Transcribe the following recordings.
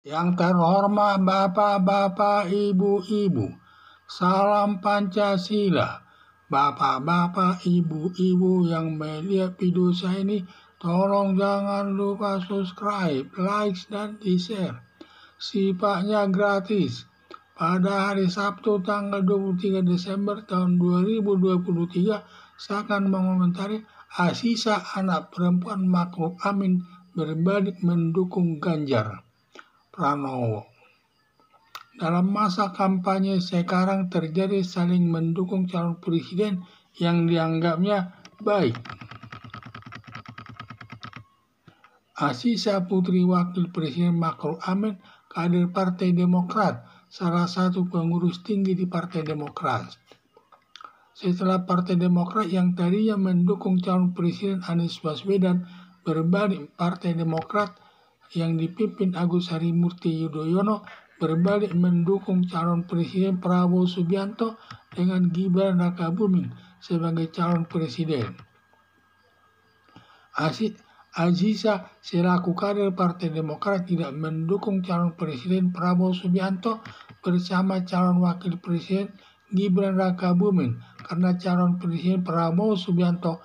Yang terhormat Bapak-bapak, Ibu-ibu, salam Pancasila. Bapak-bapak, Ibu-ibu yang melihat video saya ini, tolong jangan lupa subscribe, like, dan di-share. Sifatnya gratis. Pada hari Sabtu tanggal 23 Desember tahun 2023, saya akan mengomentari Aziza anak perempuan Ma'ruf Amin berbalik mendukung Ganjar Pranowo. Dalam masa kampanye sekarang terjadi saling mendukung calon presiden yang dianggapnya baik. Aziza Putri Wakil Presiden Ma'ruf Amin, kader Partai Demokrat, salah satu pengurus tinggi di Partai Demokrat. Setelah Partai Demokrat yang tadinya mendukung calon presiden Anies Baswedan berbalik, Partai Demokrat yang dipimpin Agus Harimurti Yudhoyono berbalik mendukung calon presiden Prabowo Subianto dengan Gibran Rakabuming sebagai calon presiden. Aziza selaku kader Partai Demokrat tidak mendukung calon presiden Prabowo Subianto bersama calon wakil presiden Gibran Rakabuming karena calon presiden Prabowo Subianto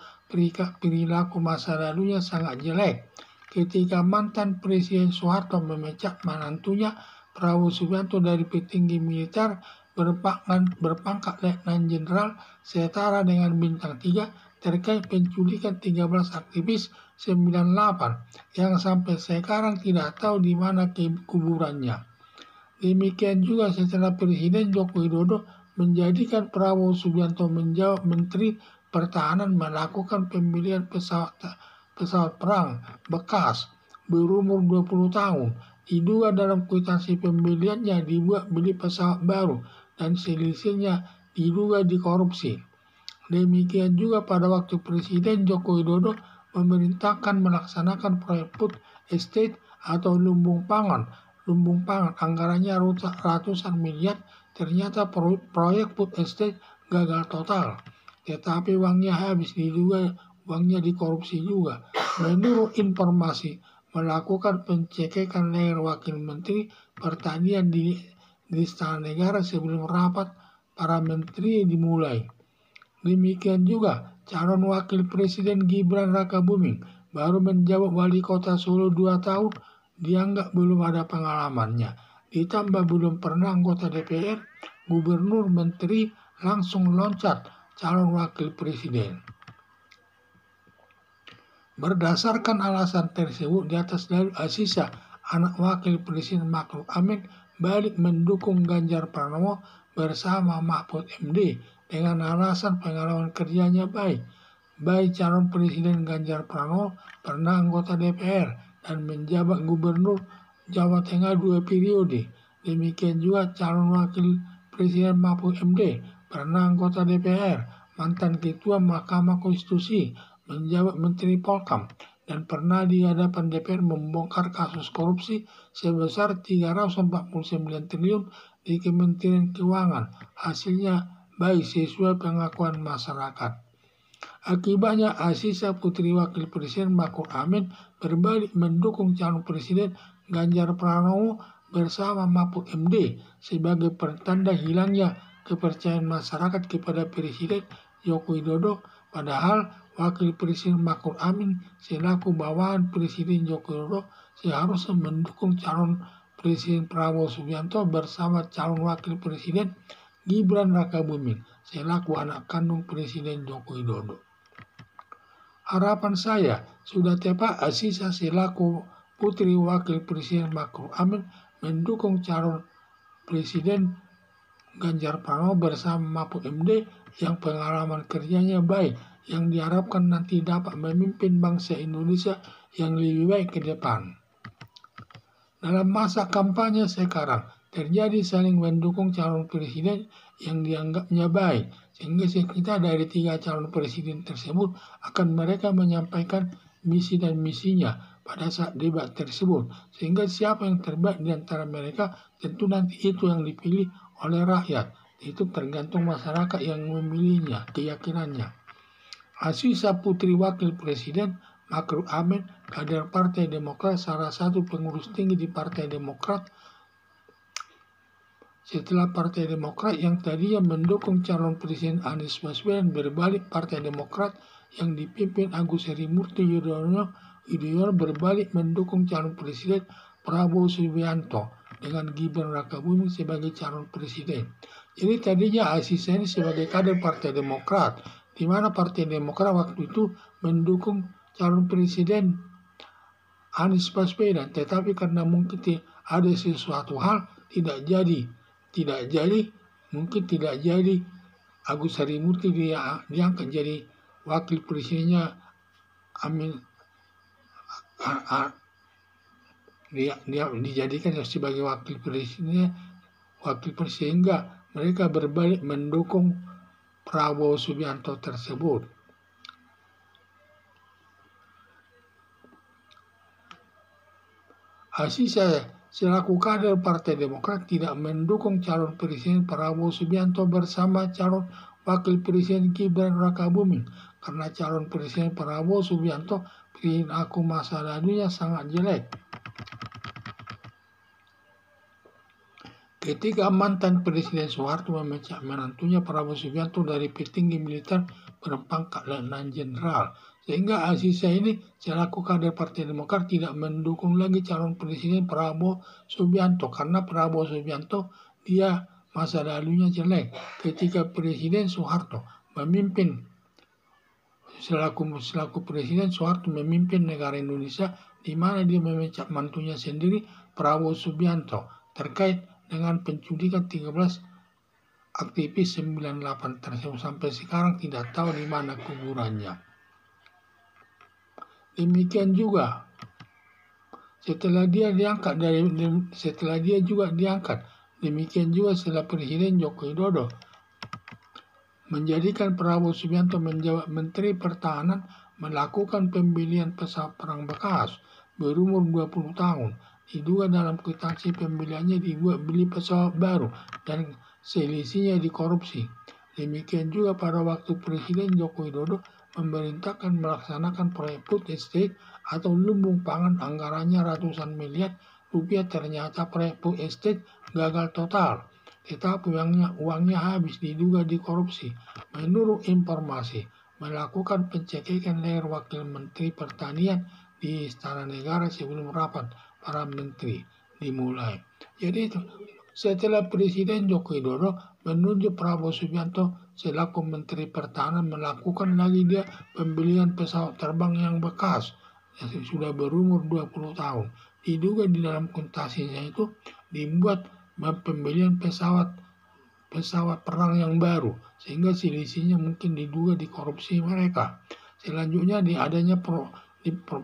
perilaku masa lalunya sangat jelek. Ketika mantan Presiden Soeharto memecat menantunya Prabowo Subianto dari petinggi militer berpangkat Letnan Jenderal setara dengan bintang 3 terkait penculikan 13 aktivis 98 yang sampai sekarang tidak tahu di mana kuburannya. Demikian juga setelah Presiden Joko Widodo menjadikan Prabowo Subianto menjadi Menteri Pertahanan melakukan pembelian pesawat perang bekas berumur 20 tahun. Diduga dalam kwitansi pembeliannya dibuat beli pesawat baru dan selisihnya diduga dikorupsi. Demikian juga pada waktu Presiden Joko Widodo memerintahkan melaksanakan proyek food estate atau lumbung pangan. Lumbung pangan anggarannya ratusan miliar, ternyata proyek food estate gagal total. Tetapi uangnya habis, diduga uangnya dikorupsi juga. Menurut informasi, melakukan pencegahan leher Wakil Menteri Pertanian di Istana Negara sebelum rapat para menteri dimulai. Demikian juga calon Wakil Presiden Gibran Rakabuming baru menjabat wali kota Solo 2 tahun, dianggap belum ada pengalamannya. Ditambah belum pernah anggota DPR, gubernur, menteri, langsung loncat calon Wakil Presiden. Berdasarkan alasan tersebut, di atas dalil Aziza, anak Wakil Presiden Ma'ruf Amin, balik mendukung Ganjar Pranowo bersama Mahfud MD dengan alasan pengalaman kerjanya baik. Baik calon Presiden Ganjar Pranowo pernah anggota DPR dan menjabat Gubernur Jawa Tengah 2 periode. Demikian juga calon Wakil Presiden Mahfud MD pernah anggota DPR, mantan Ketua Mahkamah Konstitusi, menjabat Menteri Polkam, dan pernah di hadapan DPR membongkar kasus korupsi sebesar 349 triliun di Kementerian Keuangan. Hasilnya baik sesuai pengakuan masyarakat. Akibatnya Aziza Putri Wakil Presiden Ma'ruf Amin berbalik mendukung calon Presiden Ganjar Pranowo bersama Mahfud MD sebagai pertanda hilangnya kepercayaan masyarakat kepada Presiden Joko Widodo, padahal Wakil Presiden Ma'ruf Amin selaku bawahan Presiden Joko Widodo seharusnya mendukung calon Presiden Prabowo Subianto bersama calon Wakil Presiden Gibran Rakabuming selaku anak kandung Presiden Joko Widodo. Harapan saya sudah tepat Aziza selaku Putri Wakil Presiden Ma'ruf Amin mendukung calon Presiden Ganjar Pranowo bersama Mahfud MD yang pengalaman kerjanya baik, yang diharapkan nanti dapat memimpin bangsa Indonesia yang lebih baik ke depan. Dalam masa kampanye sekarang, terjadi saling mendukung calon presiden yang dianggapnya baik, sehingga kita dari 3 calon presiden tersebut akan mereka menyampaikan misi dan misinya pada saat debat tersebut, sehingga siapa yang terbaik di antara mereka tentu nanti itu yang dipilih oleh rakyat. Itu tergantung masyarakat yang memilihnya, keyakinannya. Aziza Putri Wakil Presiden Ma'ruf Amin, kader Partai Demokrat, salah satu pengurus tinggi di Partai Demokrat, setelah Partai Demokrat yang tadinya mendukung calon Presiden Anies Baswedan berbalik, Partai Demokrat yang dipimpin Agus Harimurti Yudhoyono berbalik mendukung calon Presiden Prabowo Subianto dengan Gibran Rakabuming sebagai calon presiden. Jadi tadinya Aziz ini sebagai kader Partai Demokrat, di mana Partai Demokrat waktu itu mendukung calon presiden Anies Baswedan, tetapi karena mungkin ada sesuatu hal tidak jadi, Agus Harimurti diangkat jadi wakil presidennya Amin, dia dijadikan sebagai wakil presiden, sehingga mereka berbalik mendukung Prabowo Subianto tersebut. Aziz selaku kader Partai Demokrat tidak mendukung calon Presiden Prabowo Subianto bersama calon Wakil Presiden Gibran Rakabuming karena calon Presiden Prabowo Subianto perilaku masa lalunya sangat jelek. Ketika mantan Presiden Soeharto memecat menantunya Prabowo Subianto dari petinggi militer berpangkat letnan jenderal, sehingga Aziz ini selaku kader Partai Demokrat tidak mendukung lagi calon Presiden Prabowo Subianto karena Prabowo Subianto dia masa lalunya jelek. Ketika Presiden Soeharto memimpin selaku Presiden Soeharto memimpin negara Indonesia, di mana dia memecat mantunya sendiri Prabowo Subianto terkait dengan penculikan 13 aktivis 98 tersebut. Sampai sekarang tidak tahu di mana kuburannya. Demikian juga setelah dia juga diangkat, demikian juga setelah Presiden Joko Widodo menjadikan Prabowo Subianto menjabat Menteri Pertahanan, melakukan pembelian pesawat perang bekas berumur 20 tahun. Diduga dalam kwitansi pembeliannya dibuat beli pesawat baru dan selisihnya dikorupsi. Demikian juga pada waktu Presiden Joko Widodo memerintahkan melaksanakan proyek food estate atau lumbung pangan, anggarannya ratusan miliar rupiah, ternyata proyek food estate gagal total. Tetapi uangnya habis, diduga dikorupsi. Menurut informasi, melakukan pencegahan leher Wakil Menteri Pertanian di Istana Negara sebelum rapat para menteri dimulai. Jadi setelah Presiden Joko Widodo menunjuk Prabowo Subianto selaku Menteri Pertahanan, melakukan lagi dia pembelian pesawat terbang yang bekas yang sudah berumur 20 tahun. Diduga di dalam kontasinya itu dibuat pembelian pesawat perang yang baru, sehingga selisihnya mungkin diduga dikorupsi mereka. Selanjutnya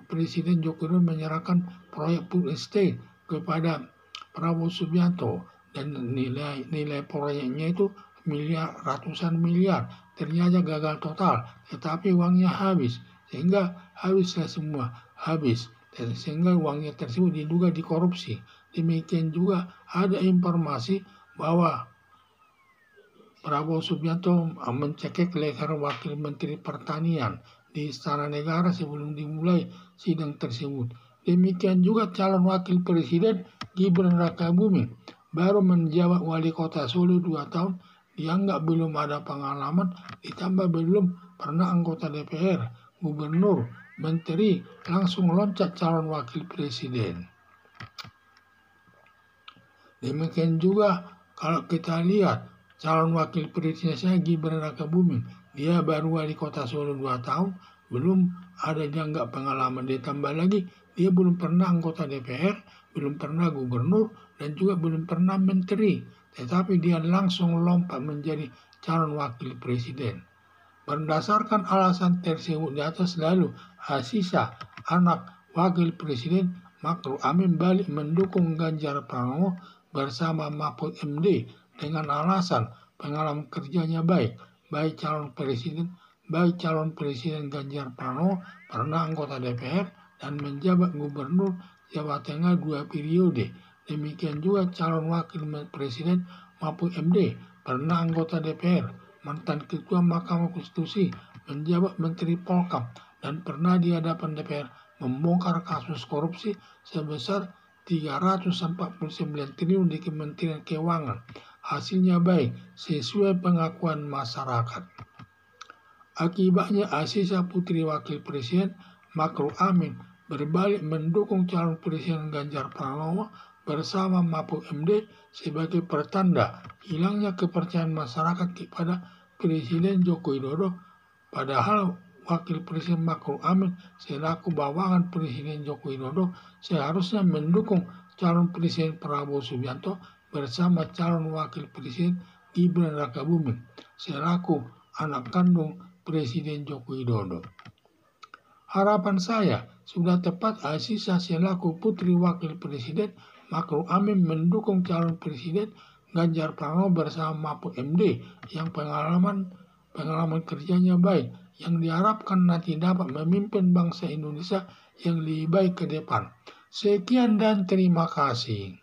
Presiden Joko Widodo menyerahkan proyek food estate kepada Prabowo Subianto dan nilai proyeknya itu ratusan miliar. Ternyata gagal total, tetapi uangnya habis, sehingga sehingga uangnya tersebut diduga dikorupsi. Demikian juga ada informasi bahwa Prabowo Subianto mencekik leher Wakil Menteri Pertanian di Istana Negara sebelum dimulai sidang tersebut. Demikian juga calon Wakil Presiden Gibran Rakabuming baru menjabat wali kota Solo 2 tahun, dianggap belum ada pengalaman, ditambah belum pernah anggota DPR, gubernur, menteri, langsung loncat calon wakil presiden. Demikian juga kalau kita lihat calon wakil presiden saya Gibran Rakabuming, dia baru wali kota Solo 2 tahun, belum ada dianggap pengalaman. Ditambah lagi dia belum pernah anggota DPR, belum pernah gubernur, dan juga belum pernah menteri. Tetapi dia langsung lompat menjadi calon wakil presiden. Berdasarkan alasan tersebut di atas, lalu Aziza, anak wakil presiden Ma'ruf Amin, balik mendukung Ganjar Pranowo bersama Mahfud MD dengan alasan pengalaman kerjanya baik calon presiden Ganjar Pranowo pernah anggota DPR dan menjabat gubernur Jawa Tengah 2 periode. Demikian juga calon wakil presiden Mahfud MD pernah anggota DPR, mantan ketua Mahkamah Konstitusi, menjabat Menteri Polkam, dan pernah di hadapan DPR membongkar kasus korupsi sebesar 349 triliun di Kementerian Keuangan. Hasilnya baik, sesuai pengakuan masyarakat. Akibatnya Aziza Putri Wakil Presiden Ma'ruf Amin berbalik mendukung calon Presiden Ganjar Pranowo bersama Mahfud MD sebagai pertanda hilangnya kepercayaan masyarakat kepada Presiden Joko Widodo. Padahal Wakil Presiden Ma'ruf Amin selaku bawahan Presiden Joko Widodo seharusnya mendukung calon Presiden Prabowo Subianto bersama calon Wakil Presiden Gibran Rakabuming selaku anak kandung Presiden Joko Widodo. Harapan saya sudah tepat Aziza selaku putri Wakil Presiden Ma'ruf Amin mendukung calon Presiden Ganjar Pranowo bersama Mahfud MD yang pengalaman kerjanya baik, yang diharapkan nanti dapat memimpin bangsa Indonesia yang lebih baik ke depan. Sekian dan terima kasih.